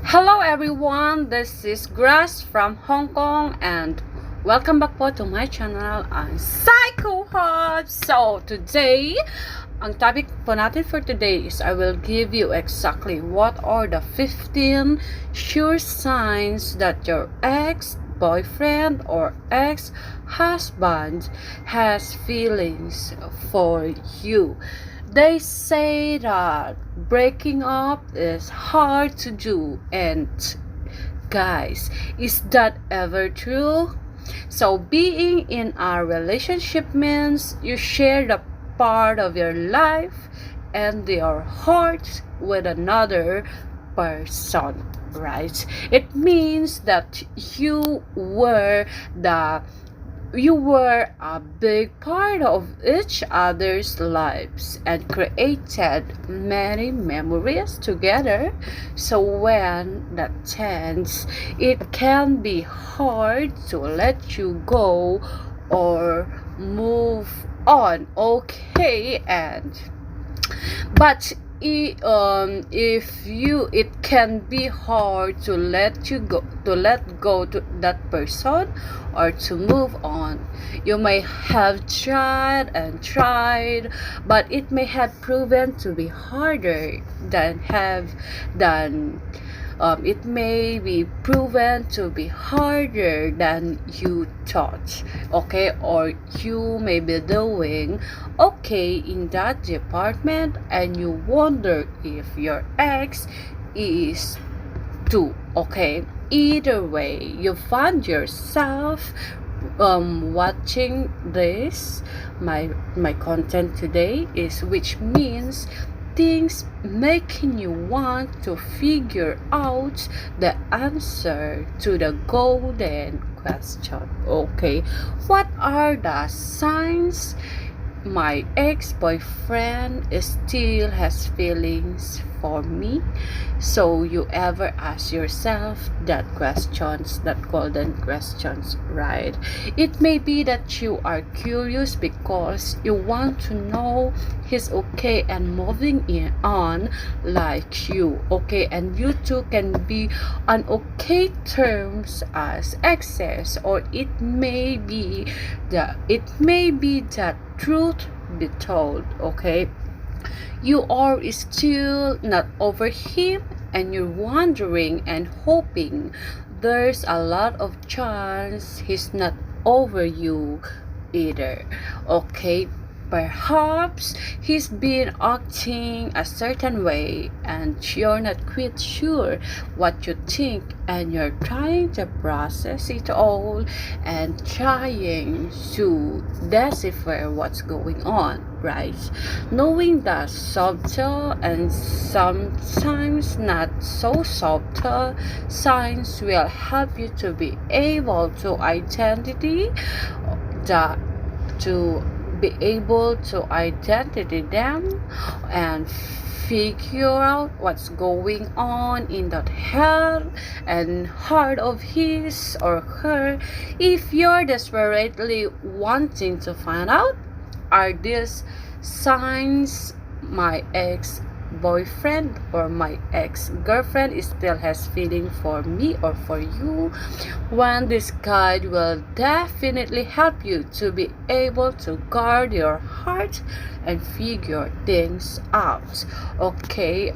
Hello everyone, this is Grass from Hong Kong and welcome back po to my channel, ang Psycho Hot. So today, ang topic po natin for today is I will give you exactly what are the 15 sure signs that your ex-boyfriend or ex-husband has feelings for you. They say that breaking up is hard to do, and guys, is that ever true? So being in a relationship means you share the part of your life and your heart with another person, right? It means that you were a big part of each other's lives and created many memories together. So when that ends, it can be hard to let you go or move on. Okay, but it can be hard to let go to that person or to move on. You may have tried and tried, but it may have proven to be harder than it may be proven to be harder than you thought, okay? Or you may be doing okay in that department and you wonder if your ex is too, okay? Either way, you find yourself watching my content today, is which means things making you want to figure out the answer to the golden question. Okay, what are the signs my ex-boyfriend still has feelings for me? So you ever ask yourself that golden questions, right? It may be that you are curious because you want to know he's okay and moving on like you, okay? And you two can be on okay terms as exes, or it may be that truth be told, okay? You are still not over him and you're wondering and hoping there's a lot of chance he's not over you either, okay? Perhaps he's been acting a certain way and you're not quite sure what you think, and you're trying to process it all and trying to decipher what's going on, right? Knowing the subtle and sometimes not so subtle signs will help you to be able to identify them and figure out what's going on in that head and heart of his or her. If you're desperately wanting to find out, are these signs my ex-boyfriend or my ex-girlfriend still has feeling for me or for you? When this guide will definitely help you to be able to guard your heart and figure things out, okay?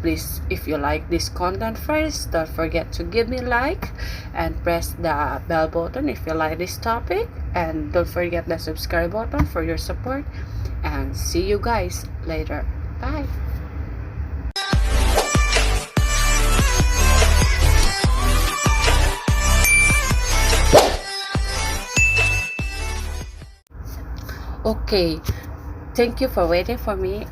Please, if you like this content first, don't forget to give me a like and press the bell button if you like this topic, and don't forget the subscribe button for your support, and see you guys later. Bye. Okay, thank you for waiting for me.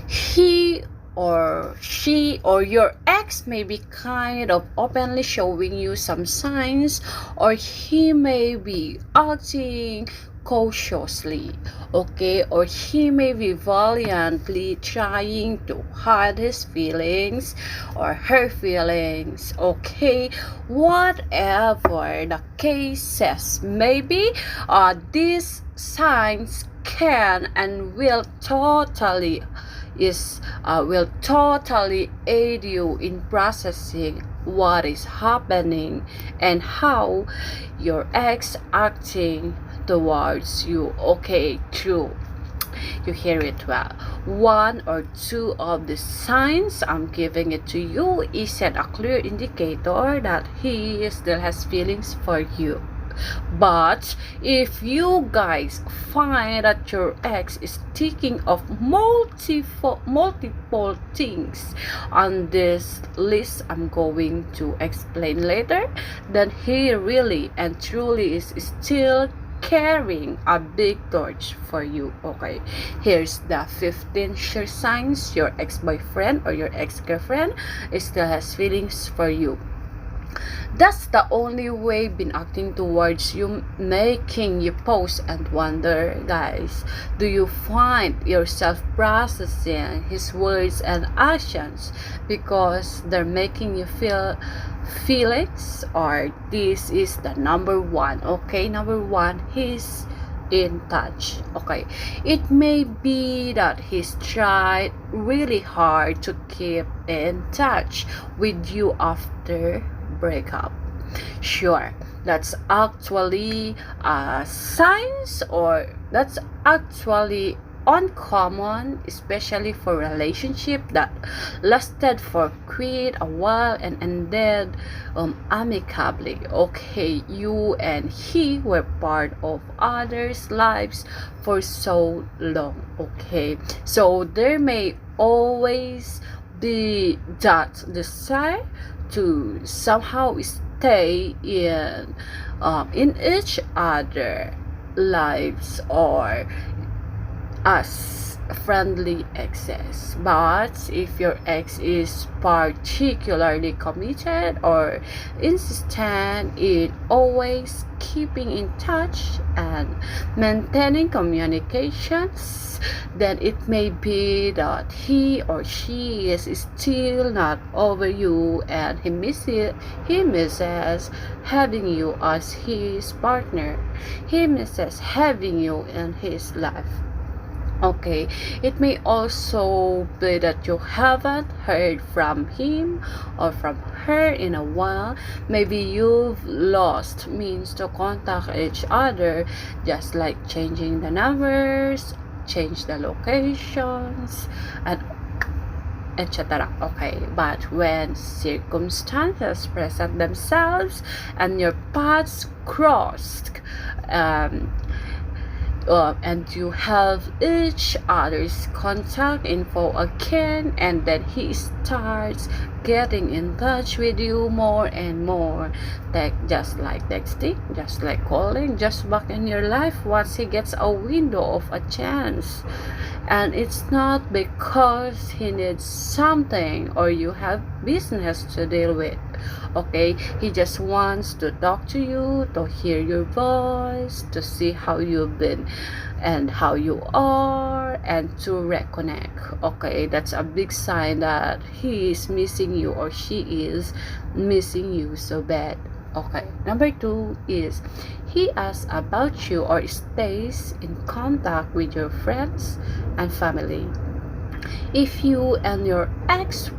He or she or your ex may be kind of openly showing you some signs, or he may be acting cautiously, okay? Or he may be valiantly trying to hide his feelings or her feelings, okay? Whatever the cases may be, these signs can and will totally is will totally aid you in processing what is happening and how your ex acting towards you. Okay, true. You hear it well. One or two of the signs I'm giving it to you isn't a clear indicator that he still has feelings for you. But if you guys find that your ex is thinking of multiple things on this list I'm going to explain later, then he really and truly is still carrying a big torch for you. Okay, here's the 15 sure signs your ex-boyfriend or your ex-girlfriend still has feelings for you. That's the only way been acting towards you, making you pause and wonder, guys, do you find yourself processing his words and actions because they're making you feel feelings, or this is the number one? Okay, number one, he's in touch. Okay, it may be that he's tried really hard to keep in touch with you after breakup. Sure, that's actually signs, or that's actually uncommon, especially for relationship that lasted for quite a while and ended amicably. Okay, you and he were part of others' lives for so long. Okay, so there may always be that desire to somehow stay in each other lives, or as friendly exes. But if your ex is particularly committed or insistent in always keeping in touch and maintaining communications, then it may be that he or she is still not over you and he misses having you as his partner. He misses having you in his life. Okay, it may also be that you haven't heard from him or from her in a while. Maybe you've lost means to contact each other, just like changing the numbers, change the locations, and etc. Okay, but when circumstances present themselves and your paths crossed, and you have each other's contact info again, and then he starts getting in touch with you more and more, just like texting, just like calling, just back in your life once he gets a window of a chance. And it's not because he needs something or you have business to deal with. Okay, he just wants to talk to you, to hear your voice, to see how you've been and how you are, and to reconnect. Okay, that's a big sign that he is missing you or she is missing you so bad. Okay, number two is he asks about you or stays in contact with your friends and family. If you and your ex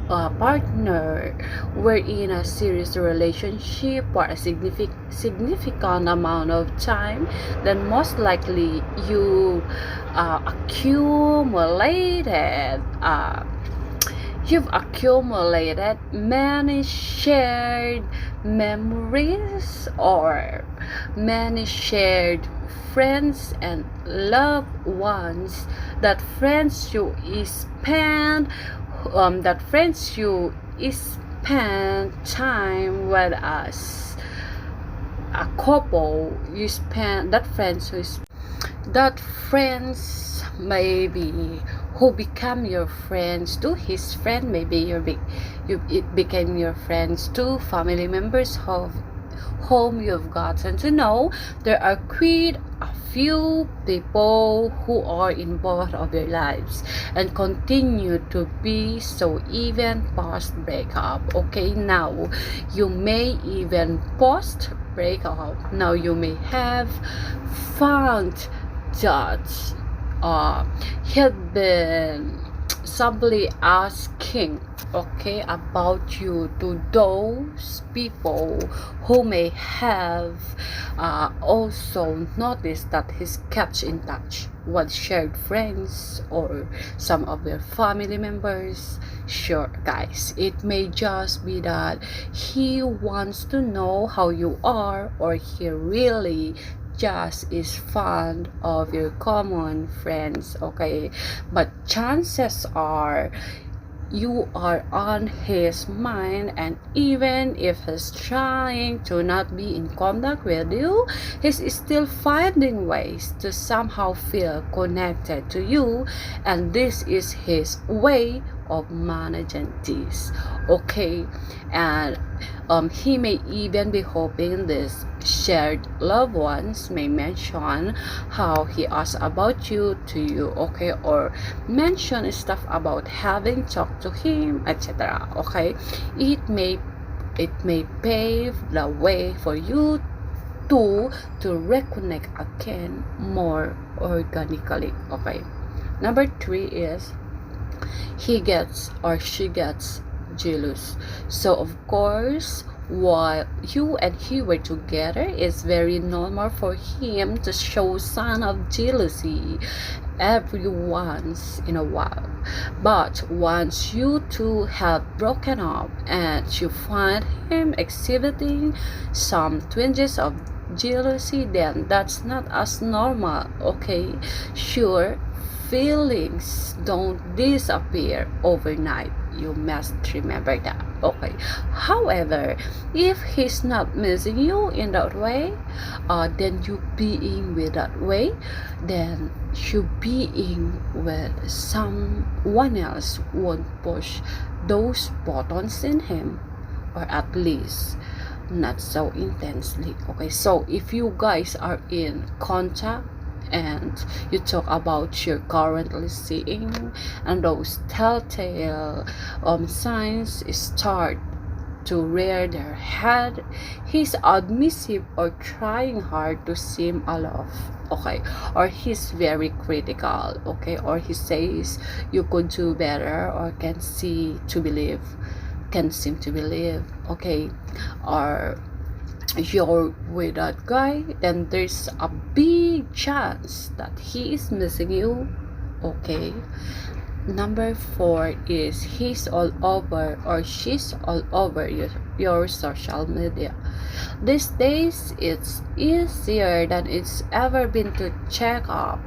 partner were in a serious relationship for a significant amount of time, then most likely you accumulated you've accumulated many shared memories or many shared friends and loved ones, that friends you spend time with as a couple. You spend that friends maybe who become your friends to his friend, maybe it became your friends to family members whom you've gotten to know. There are quite a few people who are in both of your lives and continue to be so even post breakup. Okay, now you may even post breakup, now you may have found that had been simply asking, okay, about you to those people who may have also noticed that he's kept in touch with shared friends or some of your family members. Sure, guys, it may just be that he wants to know how you are, or he really just is fond of your common friends, okay? But chances are you are on his mind, and even if he's trying to not be in contact with you, he's still finding ways to somehow feel connected to you, and this is his way of managing this, okay? And he may even be hoping this shared loved ones may mention how he asked about you to you, okay, or mention stuff about having talked to him, etc. Okay, it may pave the way for you to reconnect again more organically. Okay, number 3 is he gets or she gets jealous. So of course, while you and he were together, it's very normal for him to show sign of jealousy every once in a while. But once you two have broken up and you find him exhibiting some twinges of jealousy, then that's not as normal, okay? Sure, feelings don't disappear overnight. You must remember that, okay? However, if he's not missing you in that way, then you being with that way, then you being with someone else won't push those buttons in him, or at least not so intensely, okay? So if you guys are in contact and you talk about you're currently seeing, and those telltale signs start to rear their head, he's admissive or trying hard to seem aloof, okay, or he's very critical, okay, or he says you could do better, or can seem to believe, okay, or you're with that guy, then there's a big chance that he is missing you, okay? Number 4 is he's all over or she's all over your social media. These days, it's easier than it's ever been to check up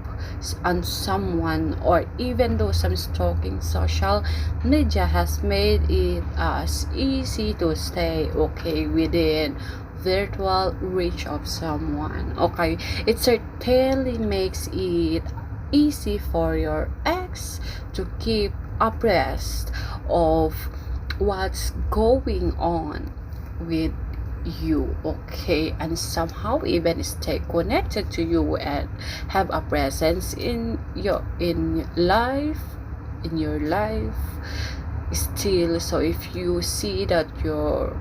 on someone, or even though some stalking, social media has made it as easy to stay, okay, within virtual reach of someone, okay? It certainly makes it easy for your ex to keep abreast of what's going on with you, okay, and somehow even stay connected to you and have a presence in your life still. So if you see that your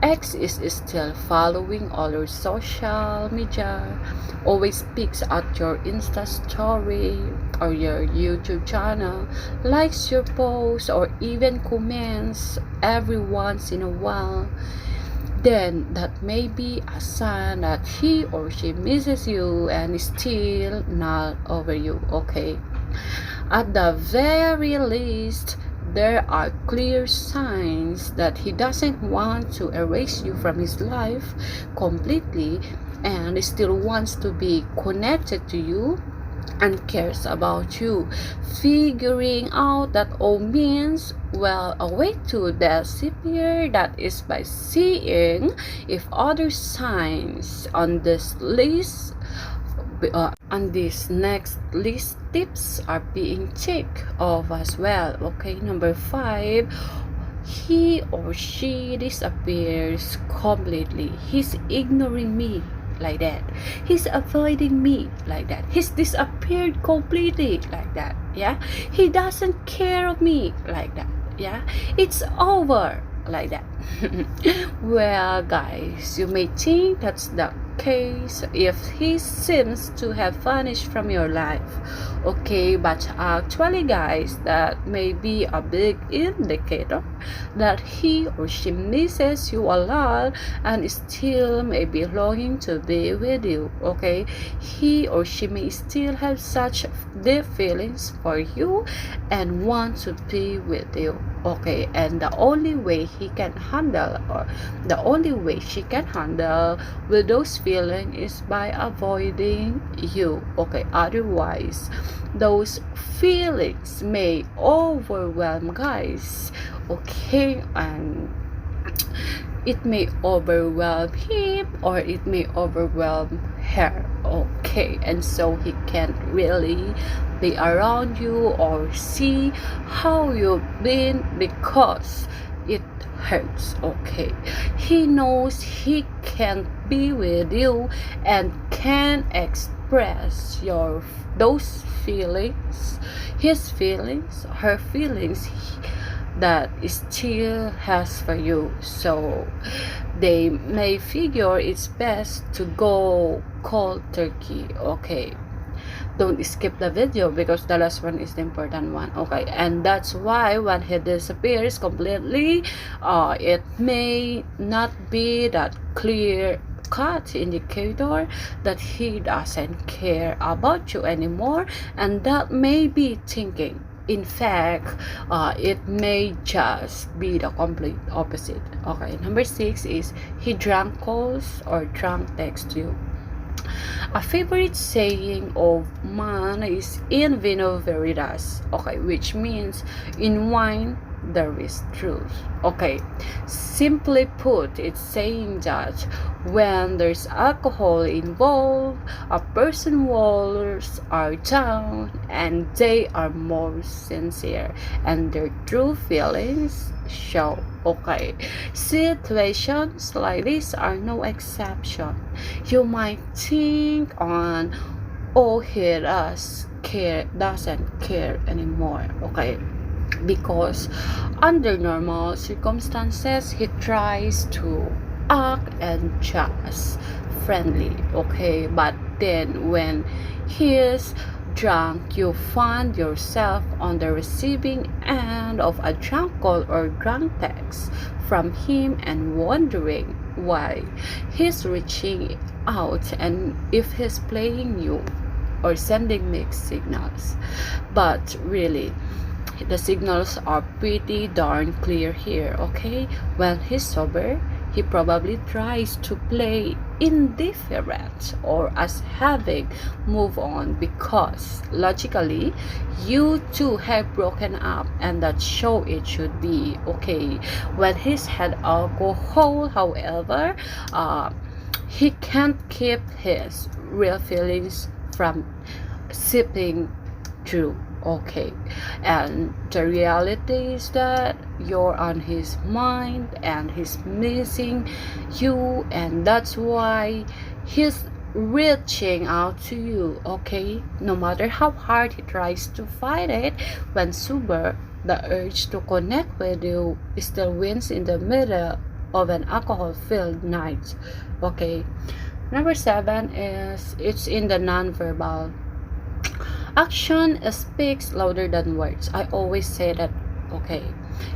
X is still following all your social media, always picks at your Insta story or your YouTube channel, likes your posts, or even comments every once in a while, then that may be a sign that he or she misses you and is still not over you, okay? At the very least, there are clear signs that he doesn't want to erase you from his life completely, and still wants to be connected to you and cares about you. Figuring out that all means, well, a way to disappear that is by seeing if other signs on this list on this next list tips are being checked off as well, okay? Number 5, he or she disappears completely. He's ignoring me, like that. He's avoiding me, like that. He's disappeared completely, like that. Yeah, he doesn't care of me, like that. Yeah, it's over, like that. Well, guys, you may think that's the okay? So if he seems to have vanished from your life, okay, but actually guys, that may be a big indicator that he or she misses you a lot and still may be longing to be with you, okay? He or she may still have such deep feelings for you and want to be with you, okay? And the only way he can handle, or the only way she can handle with those feelings, is by avoiding you, okay? Otherwise those feelings may overwhelm, guys, okay? And it may overwhelm him or it may overwhelm her, okay? And so he can't really be around you or see how you've been because it hurts, okay? He knows he can't be with you and can express those feelings, his feelings, her feelings, that still has for you. So they may figure it's best to go cold turkey, okay? Don't skip the video because the last one is the important one, okay? And that's why when he disappears completely, it may not be that clear cut indicator that he doesn't care about you anymore, and that may be thinking. In fact, it may just be the complete opposite, okay? Number 6 is he drunk calls or drunk text you. A favorite saying of mine is in vino veritas, okay, which means in wine there is truth, okay? Simply put, it's saying that when there's alcohol involved, a person's walls are down and they are more sincere and their true feelings show, okay? Situations like this are no exception. You might think on, oh, he doesn't care anymore, okay? Because under normal circumstances he tries to act and just friendly, okay? But then when he's drunk, you find yourself on the receiving end of a drunk call or drunk text from him and wondering why he's reaching out and if he's playing you or sending mixed signals. But really, the signals are pretty darn clear here, okay? When he's sober, he probably tries to play indifferent or as having moved on because logically you two have broken up and that's so it should be, okay? When he's had alcohol, however, he can't keep his real feelings from sipping through, okay? And the reality is that you're on his mind and he's missing you, and that's why he's reaching out to you, okay? No matter how hard he tries to fight it when sober, the urge to connect with you still wins in the middle of an alcohol-filled night, okay? Number 7 is it's in the nonverbal. Action speaks louder than words. I always say that, okay?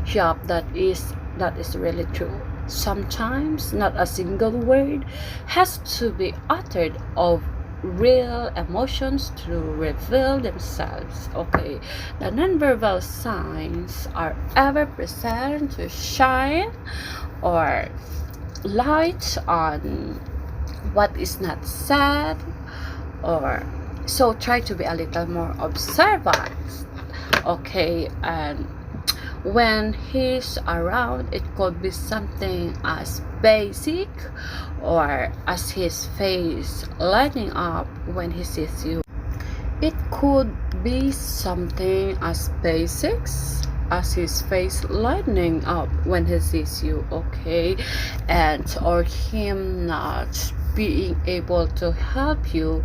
Yup, that is really true. Sometimes not a single word has to be uttered of real emotions to reveal themselves, okay? The nonverbal signs are ever present to shine or light on what is not said, or so try to be a little more observant, okay? And when he's around, it could be something as basic or as his face lighting up when he sees you. It could be something as basics as his face lightening up when he sees you, okay? And or him not being able to help you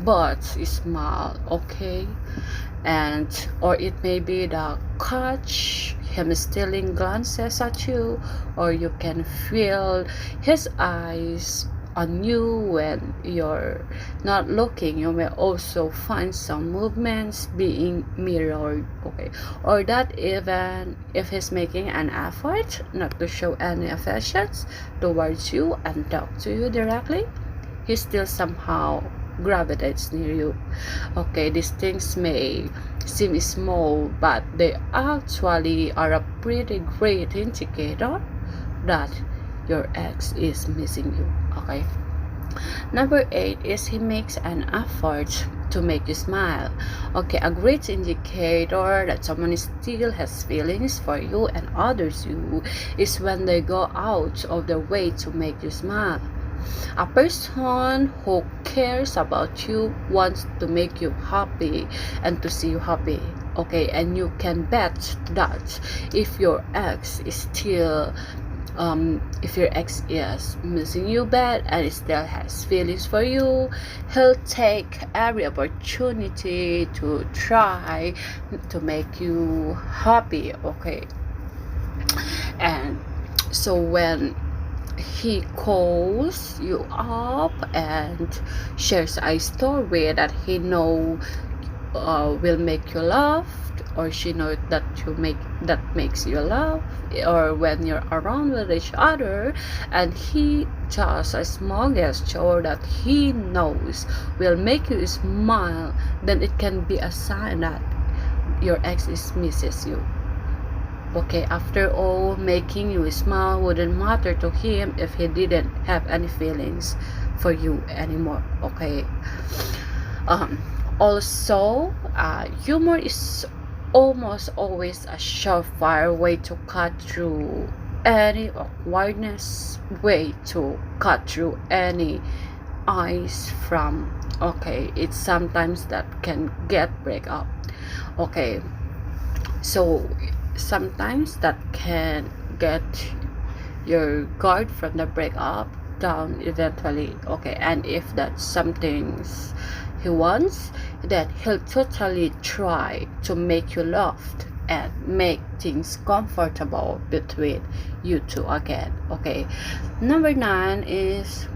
but smile, okay? And or it may be the catch him stealing glances at you, or you can feel his eyes on you when you're not looking. You may also find some movements being mirrored, okay, or that even if he's making an effort not to show any affections towards you and talk to you directly, he still somehow gravitates near you. Okay, these things may seem small, but they actually are a pretty great indicator that your ex is missing you. Okay. Number 8 is he makes an effort to make you smile. Okay, a great indicator that someone still has feelings for you and others you is when they go out of their way to make you smile. A person who cares about you wants to make you happy and to see you happy. Okay, and you can bet that if your ex is still if your ex is missing you bad and still has feelings for you, he'll take every opportunity to try to make you happy. Okay, and so when he calls you up and shares a story that he know will make you laugh, or she knows that makes you laugh, or when you're around with each other and he does a small gesture that he knows will make you smile, then it can be a sign that your ex is misses you. Okay, after all, making you smile wouldn't matter to him if he didn't have any feelings for you anymore. Okay. Also, humor is almost always a surefire way to cut through any awkwardness, way to cut through any ice from. Okay, it's sometimes that can get break up. Okay, so sometimes that can get your guard from the breakup down eventually. Okay, and if that's something he wants, then he'll totally try to make you laugh and make things comfortable between you two again. Okay, number 9 is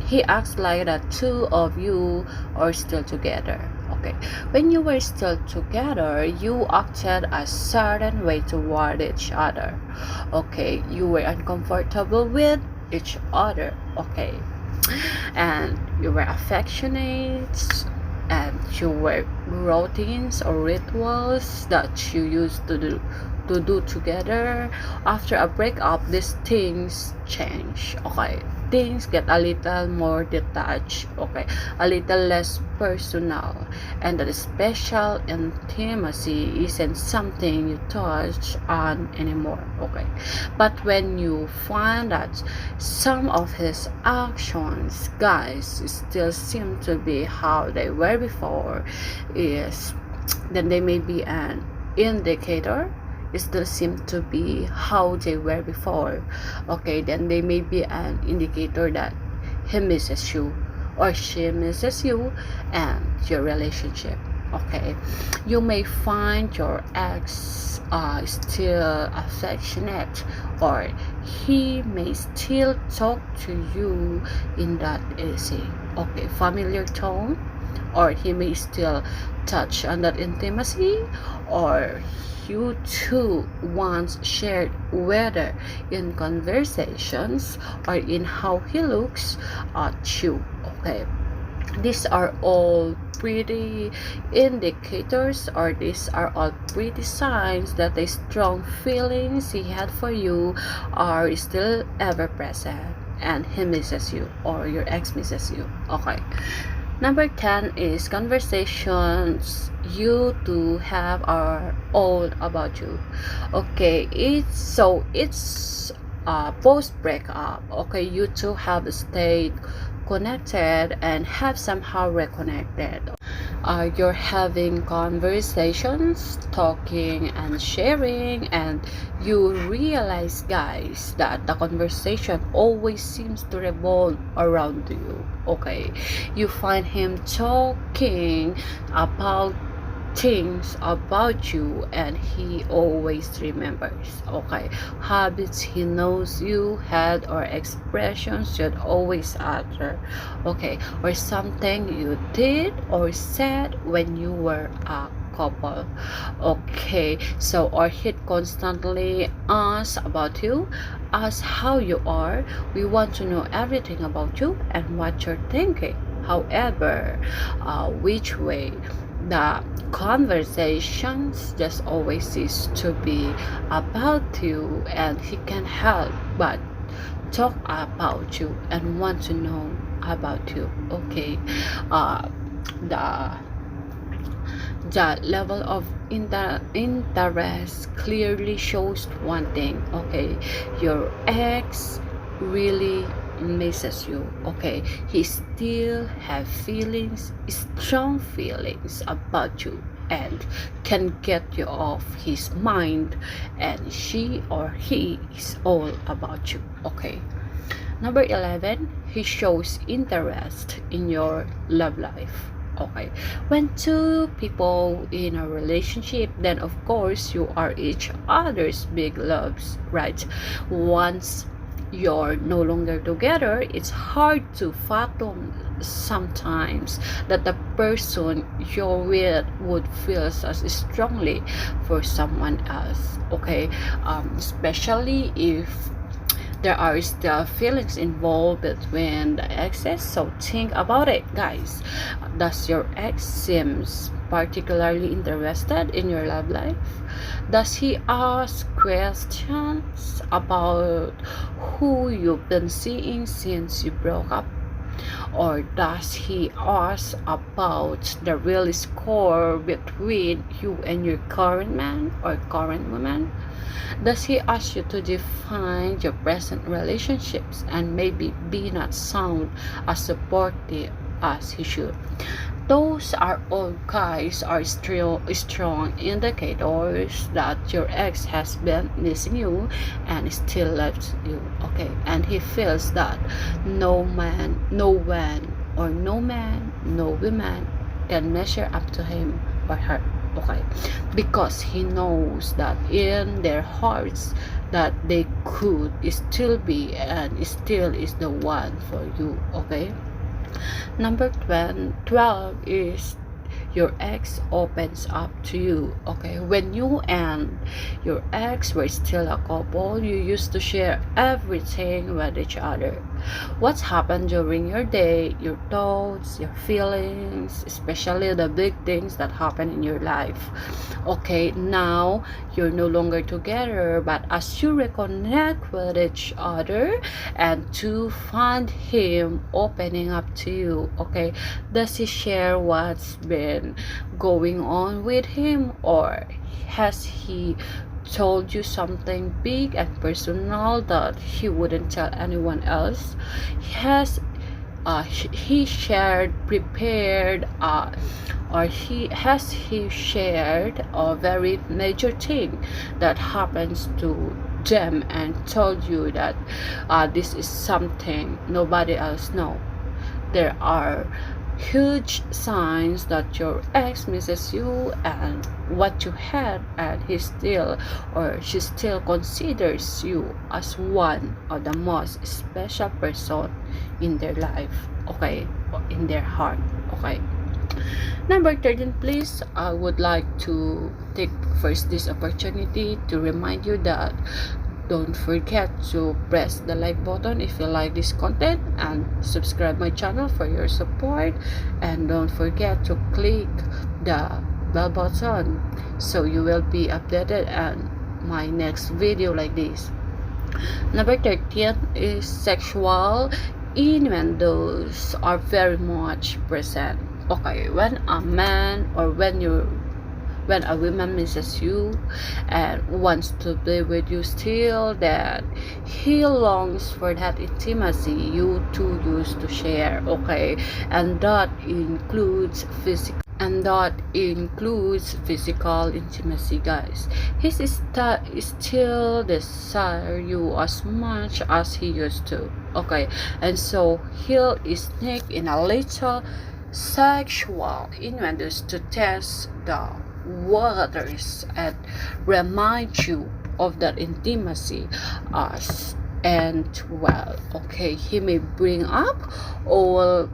he acts like the two of you are still together. Okay, when you were still together, you acted a certain way toward each other. Okay, you were uncomfortable with each other. Okay, and you were affectionate, and you were routines or rituals that you used to do together. After a breakup, these things change. Okay, things get a little more detached. Okay, a little less personal, and that special intimacy isn't something you touch on anymore. Okay, but when you find that some of his actions, guys, still seem to be how they were before, is then they may be an indicator. It still seem to be how they were before. Okay, then they may be an indicator that he misses you or she misses you and your relationship. Okay, you may find your ex still affectionate, or he may still talk to you in that easy, okay, familiar tone, or he may still touch on that intimacy, or you two once shared, whether in conversations or in how he looks at you. Okay, these are all pretty indicators, or these are all pretty signs that the strong feelings he had for you are still ever present and he misses you or your ex misses you. Okay, number 10 is conversations you two have are all about you. Okay, it's post breakup. Okay, you two have stayed connected and have somehow reconnected. You're having conversations, talking and sharing, and you realize, guys, that the conversation always seems to revolve around you. Okay, you find him talking about things about you, and he always remembers. Okay, habits he knows you had, or expressions you'd always utter. Okay, or something you did or said when you were a couple. Okay, so or he'd constantly ask about you, ask how you are. We want to know everything about you and what you're thinking. However, which way the conversations just always seems to be about you, and he can help but talk about you and want to know about you. Okay, the the level of interest clearly shows one thing. Okay, your ex really misses you. Okay, he still have feelings, strong feelings about you, and can get you off his mind, and she or he is all about you. Okay, number 11, he shows interest in your love life. Okay, when two people in a relationship, then of course you are each other's big loves, right? Once you're no longer together, it's hard to fathom sometimes that the person you're with would feel as strongly for someone else. Okay, especially if there are still feelings involved between the exes. So think about it, guys. Does your ex seems particularly interested in your love life? Does he ask questions about who you've been seeing since you broke up? Or does he ask about the real score between you and your current man or current woman? Does he ask you to define your present relationships and maybe be not sound as supportive as he should? Those are all, guys, are still strong indicators that your ex has been missing you and still loves you. Okay, and he feels that no man, no one, or no man, no woman can measure up to him or her. Okay, because he knows that in their hearts that they could still be and still is the one for you. Okay, number 12 is your ex opens up to you. Okay, when you and your ex were still a couple, you used to share everything with each other. What's happened during your day, your thoughts, your feelings, especially the big things that happen in your life. Okay, now you're no longer together, but as you reconnect with each other and to find him opening up to you, okay, does he share what's been going on with him, or has he told you something big and personal that he wouldn't tell anyone else? Has he shared prepared or he shared a very major thing that happens to them and told you that this is something nobody else know? There are huge signs that your ex misses you and what you had, and he still or she still considers you as one of the most special person in their life. Okay, in their heart. Okay, number 13, please. I would like to take first this opportunity to remind you that don't forget to press the like button if you like this content, and subscribe my channel for your support, and don't forget to click the bell button so you will be updated on my next video like this. Number 13 is sexual innuendos are very much present. Okay, when a man or when a woman misses you and wants to be with you still, that he longs for that intimacy you two used to share. Okay, and that includes physical intimacy, guys. He still desire you as much as he used to. Okay, and so he'll sneak in a little sexual innuendos to test the waters and remind you of that intimacy as and well. Okay, he may bring up all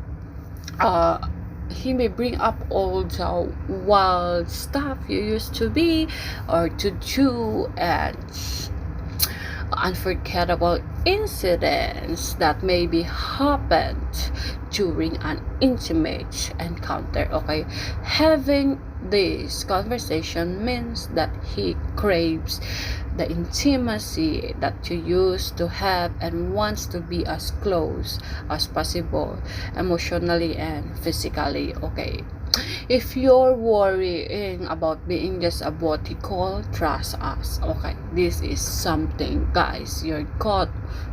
uh he may bring up all the wild stuff you used to be or to do, and unforgettable incidents that maybe happened during an intimate encounter. Okay, having this conversation means that he craves the intimacy that you used to have and wants to be as close as possible emotionally and physically. Okay, if you're worrying about being just a booty call, trust us. Okay, this is something, guys, your gut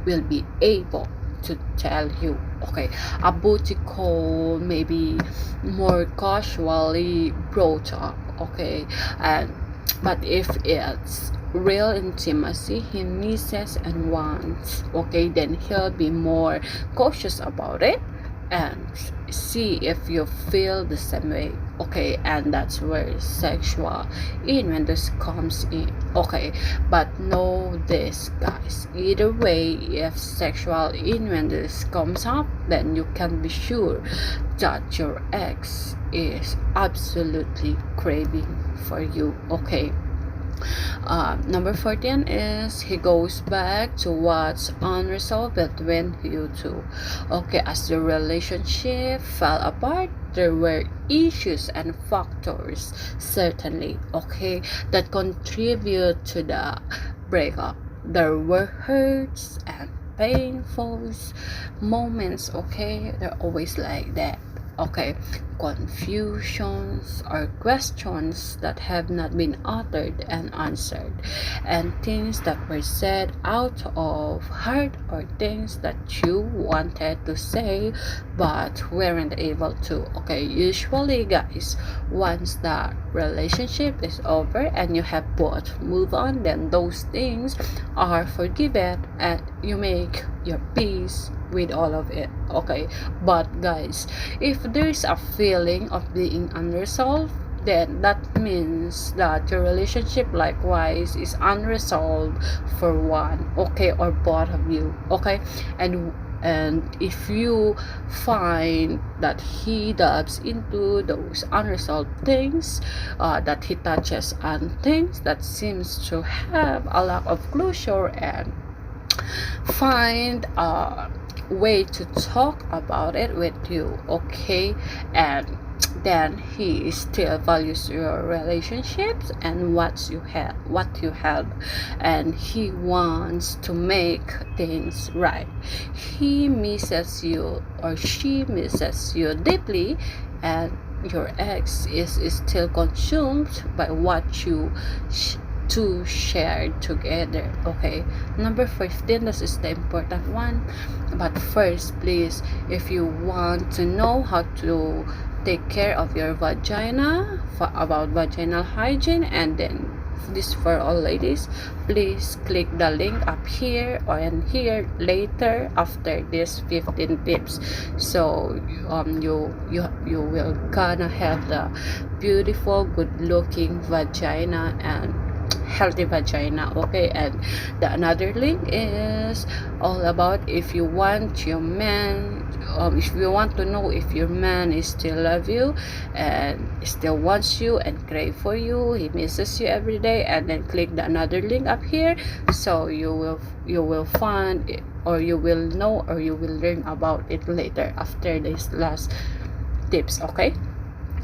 will be able to tell you. Okay, a booty call may be more casually brought up. Okay, and but if it's real intimacy he misses and wants, okay, then he'll be more cautious about it and see if you feel the same way. Okay, and that's where sexual innuendos comes in. Okay, but know this, guys, either way, if sexual innuendos comes up, then you can be sure that your ex is absolutely craving for you. Okay, number 14 is he goes back to what's unresolved between you two. Okay, as the relationship fell apart, there were issues and factors, certainly, okay, that contribute to the breakup. There were hurts and painful moments. Okay, they're always like that. Okay, confusions or questions that have not been uttered and answered, and things that were said out of heart or things that you wanted to say but weren't able to. Okay, usually, guys, once the relationship is over and you have both moved on, then those things are forgiven and you make your peace with all of it. Okay, but guys, if there's a feeling of being unresolved, then that means that your relationship likewise is unresolved for one, okay, or both of you. Okay, and if you find that he dives into those unresolved things, that he touches on things that seems to have a lack of closure, and find a way to talk about it with you, okay, and then he still values your relationships and what you have, and he wants to make things right. He misses you or she misses you deeply, and your ex is still consumed by what you two shared together. Okay, number 15, this is the important one. But first, please, if you want to know how to take care of your vagina, about vaginal hygiene, and then this for all ladies, please click the link up here or in here later after this 15 tips. So you will gonna have the beautiful, good looking vagina and healthy vagina. Okay, and the another link is all about if you want your man, if you want to know if your man is still love you and still wants you and crave for you, he misses you every day, and then click the another link up here, so you will find it, or you will know, or you will learn about it later after this last tips. Okay,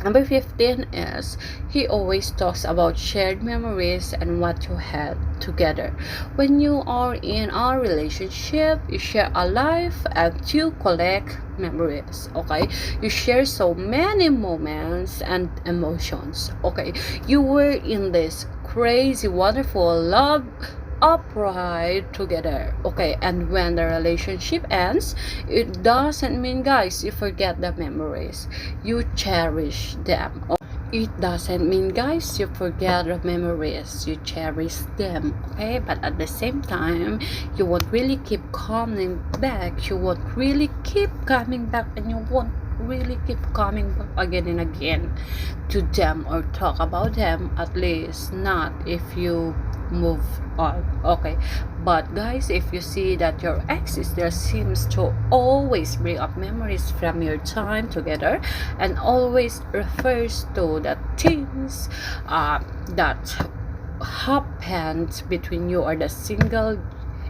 number 15 is he always talks about shared memories and what you had together. When you are in a relationship, you share a life and you collect memories. Okay, you share so many moments and emotions. Okay, you were in this crazy, wonderful love upright together. Okay, and when the relationship ends, it doesn't mean, guys, you forget the memories, you cherish them. It doesn't mean, guys, you forget the memories, you cherish them. Okay, but at the same time, you won't really keep coming back, and you won't really keep coming back again and again to them or talk about them, at least not if you move on. Okay, but guys, if you see that your ex still seems to always bring up memories from your time together and always refers to the things that happened between you, or the single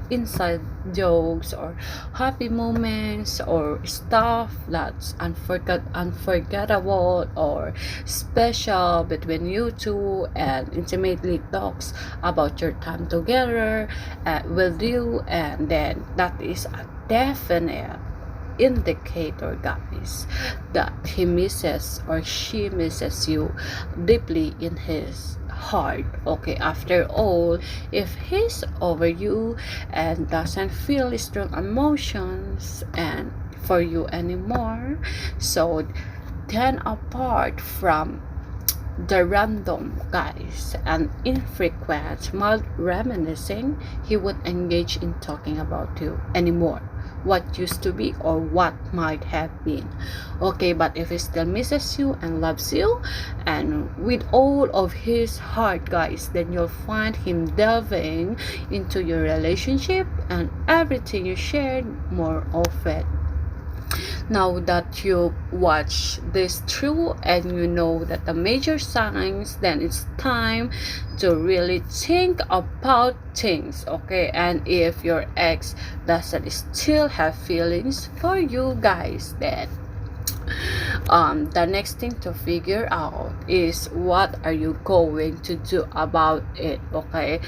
inside jokes or happy moments or stuff that's unforgettable or special between you two, and intimately talks about your time together with you, and then that is a definite indicator, guys, that he misses or she misses you deeply in his heart. Okay, after all, if he's over you and doesn't feel strong emotions and for you anymore, so then apart from the random, guys, and infrequent mild reminiscing, he would engage in talking about you anymore, what used to be or what might have been. Okay, but if he still misses you and loves you and with all of his heart, guys, then you'll find him delving into your relationship and everything you shared more of it. Now that you watch this through and you know that the major signs, then it's time to really think about things. Okay, and if your ex doesn't still have feelings for you, guys, then the next thing to figure out is what are you going to do about it. Okay,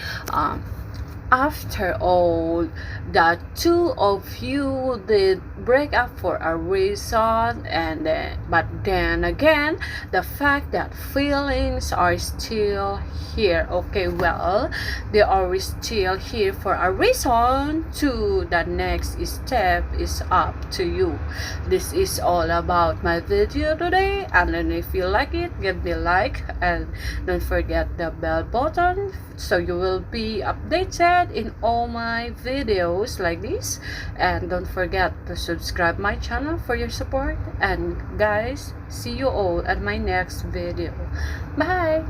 after all, the two of you did break up for a reason, and but then again, the fact that feelings are still here. Okay, well, they are still here for a reason too. The next step is up to you. This is all about my video today, and then if you like it, give me a like and don't forget the bell button so you will be updated in all my videos like this, and don't forget to subscribe my channel for your support. And guys, see you all at my next video. Bye.